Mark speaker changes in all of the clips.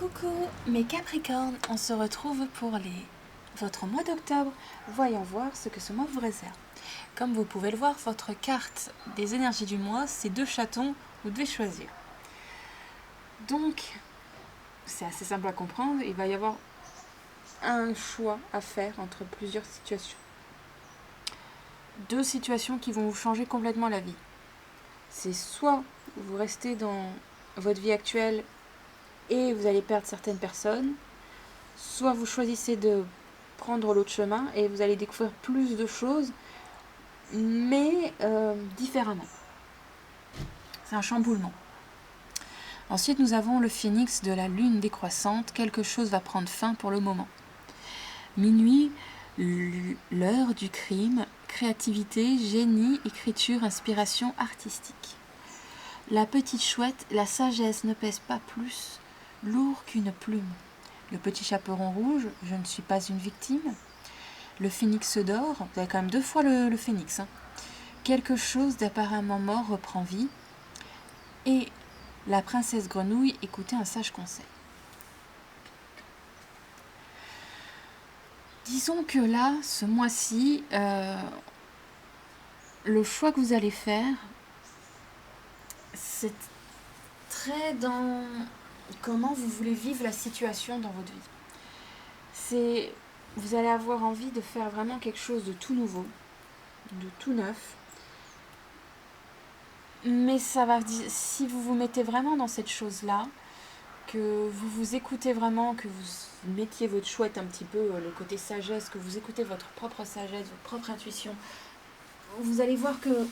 Speaker 1: Coucou mes Capricornes, on se retrouve pour votre mois d'octobre. Voyons voir ce que ce mois vous réserve. Comme vous pouvez le voir, votre carte des énergies du mois, c'est 2 chatons, vous devez choisir. Donc, c'est assez simple à comprendre, il va y avoir un choix à faire entre plusieurs situations. 2 situations qui vont vous changer complètement la vie. C'est soit vous restez dans votre vie actuelle et vous allez perdre certaines personnes, soit vous choisissez de prendre l'autre chemin et vous allez découvrir plus de choses, mais différemment. C'est un chamboulement. Ensuite, nous avons le phénix de la lune décroissante. Quelque chose va prendre fin pour le moment. Minuit, l'heure du crime, créativité, génie, écriture, inspiration artistique. La petite chouette, la sagesse ne pèse pas plus lourd qu'une plume. Le petit chaperon rouge, je ne suis pas une victime. Le phénix d'or, vous avez quand même 2 fois le phénix. Quelque chose d'apparemment mort reprend vie. Et la princesse grenouille, écoutez un sage conseil. Disons que là, ce mois-ci, le choix que vous allez faire, c'est très dans comment vous voulez vivre la situation dans votre vie. Vous allez avoir envie de faire vraiment quelque chose de tout nouveau, de tout neuf. Mais ça va, si vous vous mettez vraiment dans cette chose-là, que vous vous écoutez vraiment, que vous mettiez votre chouette un petit peu, le côté sagesse, que vous écoutez votre propre sagesse, votre propre intuition, vous allez voir que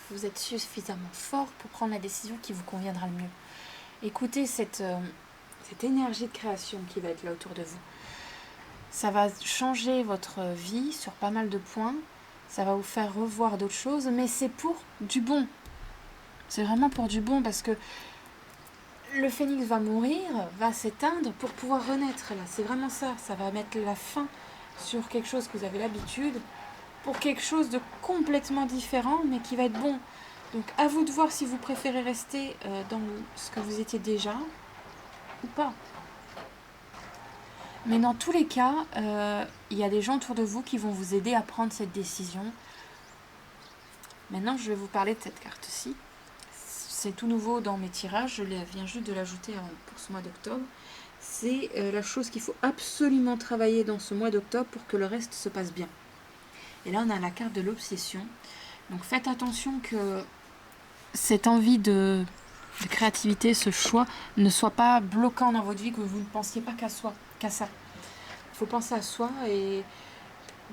Speaker 1: vous êtes suffisamment fort pour prendre la décision qui vous conviendra le mieux. Écoutez cette énergie de création qui va être là autour de vous. Ça va changer votre vie sur pas mal de points. Ça va vous faire revoir d'autres choses, mais c'est pour du bon. C'est vraiment pour du bon parce que le phénix va mourir, va s'éteindre pour pouvoir renaître. Là, c'est vraiment ça. Ça va mettre la fin sur quelque chose que vous avez l'habitude pour quelque chose de complètement différent, mais qui va être bon. Donc, à vous de voir si vous préférez rester dans ce que vous étiez déjà ou pas. Mais dans tous les cas, il y a des gens autour de vous qui vont vous aider à prendre cette décision. Maintenant, je vais vous parler de cette carte-ci. C'est tout nouveau dans mes tirages, je viens juste de l'ajouter pour ce mois d'octobre. C'est la chose qu'il faut absolument travailler dans ce mois d'octobre pour que le reste se passe bien. Et là, on a la carte de l'obsession. Donc faites attention que cette envie de créativité, ce choix, ne soit pas bloquant dans votre vie, que vous ne pensiez pas qu'à ça. Il faut penser à soi et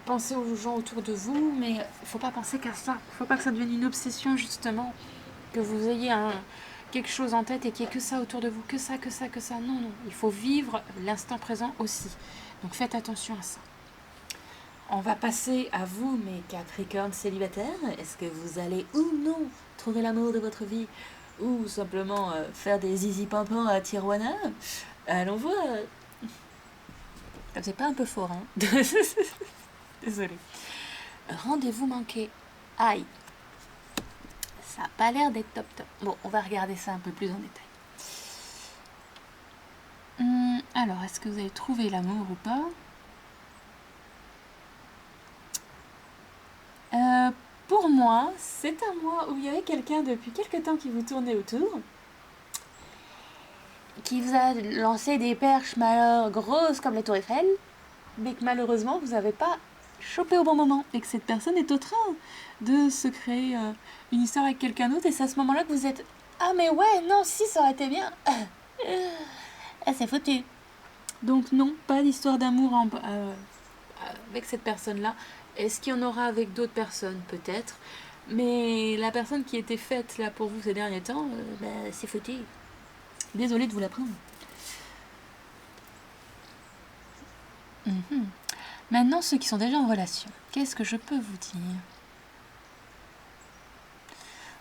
Speaker 1: penser aux gens autour de vous, mais il ne faut pas penser qu'à ça. Il ne faut pas que ça devienne une obsession, justement, que vous ayez quelque chose en tête et qu'il n'y ait que ça autour de vous, que ça. Non, il faut vivre l'instant présent aussi. Donc faites attention à ça. On va passer à vous, mes Capricornes célibataires. Est-ce que vous allez ou non trouver l'amour de votre vie ou simplement faire des zizi pimpants à Tijuana? Allons voir. C'est pas un peu fort, hein? Désolée. Rendez-vous manqué. Aïe. Ça n'a pas l'air d'être top. Bon, on va regarder ça un peu plus en détail. Alors, est-ce que vous avez trouvé l'amour ou pas? Pour moi, c'est un mois où il y avait quelqu'un depuis quelque temps qui vous tournait autour, qui vous a lancé des perches grosses comme la tour Eiffel, mais que malheureusement vous n'avez pas chopé au bon moment, et que cette personne est au train de se créer une histoire avec quelqu'un d'autre, et c'est à ce moment-là que vous êtes « Ah mais ouais, non, si, ça aurait été bien c'est foutu !» Donc non, pas d'histoire d'amour avec cette personne-là. Est-ce qu'il y en aura avec d'autres personnes? Peut-être. Mais la personne qui était faite là pour vous ces derniers temps, c'est foutu. Désolée de vous l'apprendre. Maintenant, ceux qui sont déjà en relation, qu'est-ce que je peux vous dire?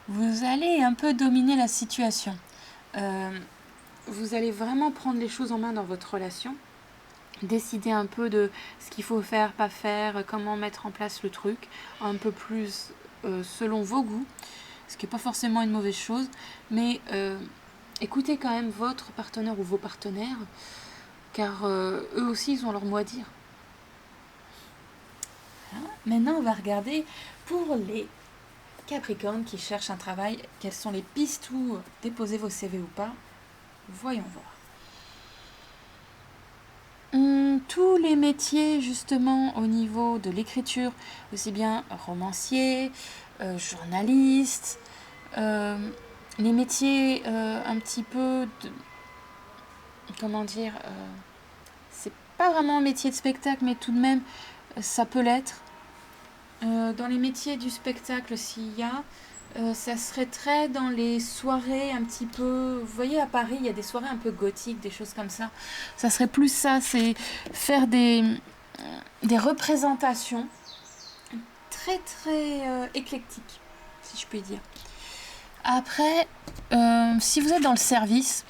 Speaker 1: Vous allez un peu dominer la situation. Vous allez vraiment prendre les choses en main dans votre relation. Décider un peu de ce qu'il faut faire, pas faire, comment mettre en place le truc, un peu plus selon vos goûts, ce qui n'est pas forcément une mauvaise chose, mais écoutez quand même votre partenaire ou vos partenaires, car eux aussi, ils ont leur mot à dire. Voilà. Maintenant, on va regarder pour les Capricornes qui cherchent un travail, quelles sont les pistes où déposer vos CV ou pas. Voyons voir. Tous les métiers justement au niveau de l'écriture, aussi bien romancier, journaliste, les métiers un petit peu de, comment dire, c'est pas vraiment un métier de spectacle, mais tout de même ça peut l'être. Dans les métiers du spectacle, s'il y a, ça serait très dans les soirées un petit peu... Vous voyez, à Paris, il y a des soirées un peu gothiques, des choses comme ça. Ça serait plus ça, c'est faire des représentations très, très éclectiques, si je puis dire. Après, si vous êtes dans le service,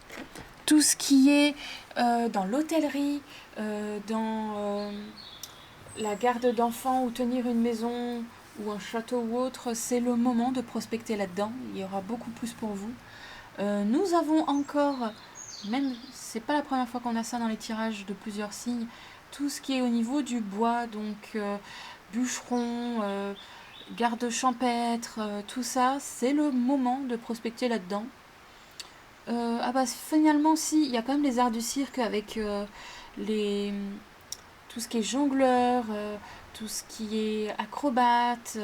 Speaker 1: tout ce qui est dans l'hôtellerie, dans la garde d'enfants ou tenir une maison ou un château ou autre, c'est le moment de prospecter là-dedans. Il y aura beaucoup plus pour vous. Nous avons encore, même c'est pas la première fois qu'on a ça dans les tirages de plusieurs signes, tout ce qui est au niveau du bois, donc bûcheron, garde champêtre, tout ça, c'est le moment de prospecter là-dedans. Ah bah finalement si, il y a quand même les arts du cirque avec les tout ce qui est jongleur, tout ce qui est acrobate,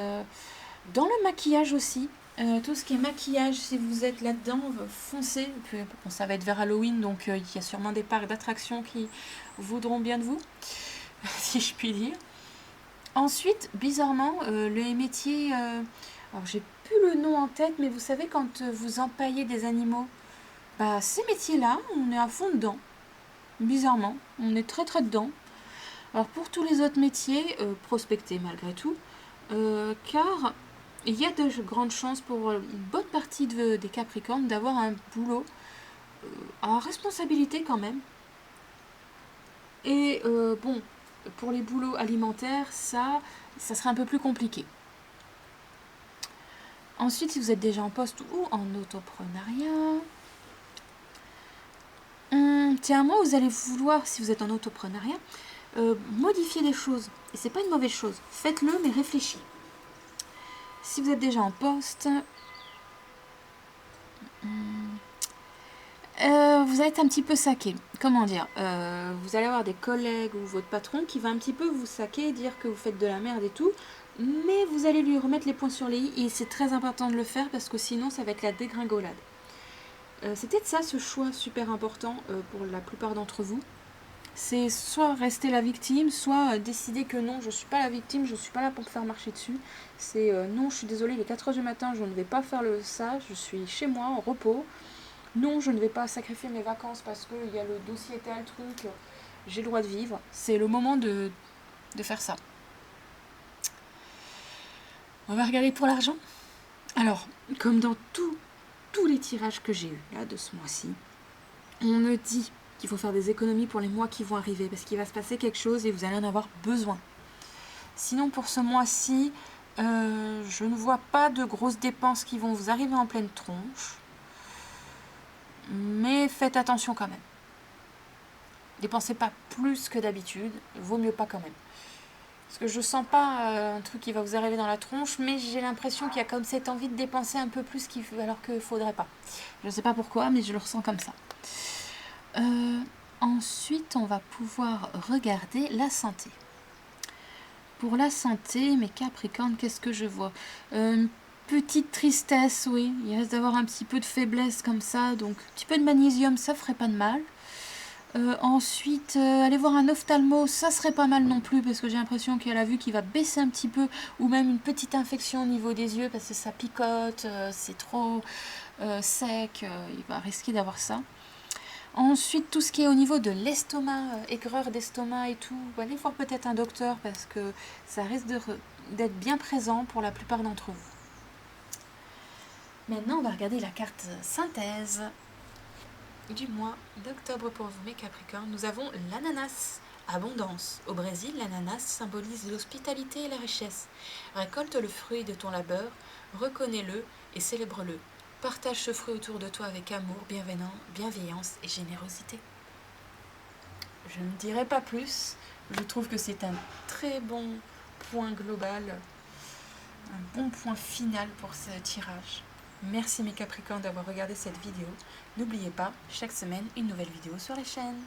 Speaker 1: dans le maquillage aussi. Tout ce qui est maquillage, si vous êtes là-dedans, foncez. Puis, bon, ça va être vers Halloween, donc il y a sûrement des parcs d'attractions qui voudront bien de vous, si je puis dire. Ensuite, bizarrement, les métiers... alors, j'ai plus le nom en tête, mais vous savez, quand vous empaillez des animaux, bah, ces métiers-là, on est à fond dedans. Bizarrement, on est très très dedans. Alors pour tous les autres métiers, prospectez malgré tout, car il y a de grandes chances pour une bonne partie des Capricornes d'avoir un boulot à responsabilité quand même. Et bon, pour les boulots alimentaires, ça serait un peu plus compliqué. Ensuite, si vous êtes déjà en poste ou en autopreneuriat, tiens, moi, vous allez vouloir, si vous êtes en autopreneuriat, modifier des choses. Et c'est pas une mauvaise chose. Faites-le, mais réfléchissez. Si vous êtes déjà en poste, vous allez être un petit peu saqué. Comment dire, vous allez avoir des collègues ou votre patron qui va un petit peu vous saquer, dire que vous faites de la merde et tout, mais vous allez lui remettre les points sur les i et c'est très important de le faire parce que sinon ça va être la dégringolade. C'est peut-être ça ce choix super important pour la plupart d'entre vous. C'est soit rester la victime, soit décider que non, je ne suis pas la victime, je ne suis pas là pour me faire marcher dessus. C'est non, je suis désolée, il est 4h du matin, je ne vais pas faire ça, je suis chez moi en repos. Non, je ne vais pas sacrifier mes vacances parce qu'il y a le dossier tel truc, j'ai le droit de vivre. C'est le moment de faire ça. On va regarder pour l'argent. Alors, comme dans tous les tirages que j'ai eus là de ce mois-ci, on me dit qu'il faut faire des économies pour les mois qui vont arriver parce qu'il va se passer quelque chose et vous allez en avoir besoin. Sinon, pour ce mois-ci, je ne vois pas de grosses dépenses qui vont vous arriver en pleine tronche. Mais faites attention quand même. Dépensez pas plus que d'habitude, vaut mieux pas quand même. Parce que je sens pas un truc qui va vous arriver dans la tronche, mais j'ai l'impression qu'il y a comme cette envie de dépenser un peu plus alors qu'il faudrait pas. Je ne sais pas pourquoi, mais je le ressens comme ça. Ensuite, on va pouvoir regarder la santé. Pour la santé, mes Capricornes, qu'est-ce que je vois ? Une petite tristesse, oui. Il risque d'avoir un petit peu de faiblesse comme ça, donc un petit peu de magnésium, ça ferait pas de mal. Ensuite, aller voir un ophtalmo, ça serait pas mal non plus parce que j'ai l'impression qu'il y a la vue qui va baisser un petit peu ou même une petite infection au niveau des yeux parce que ça picote, c'est trop sec, il va risquer d'avoir ça. Ensuite, tout ce qui est au niveau de l'estomac, aigreur d'estomac et tout, allez voir peut-être un docteur parce que ça risque d'être bien présent pour la plupart d'entre vous. Maintenant, on va regarder la carte synthèse du mois d'octobre pour vous, mes Capricornes. Nous avons l'ananas, abondance. Au Brésil, l'ananas symbolise l'hospitalité et la richesse. Récolte le fruit de ton labeur, reconnais-le et célèbre-le. Partage ce fruit autour de toi avec amour, bienveillance et générosité. Je ne dirai pas plus. Je trouve que c'est un très bon point global, un bon point final pour ce tirage. Merci mes Capricornes d'avoir regardé cette vidéo. N'oubliez pas, chaque semaine, une nouvelle vidéo sur la chaîne.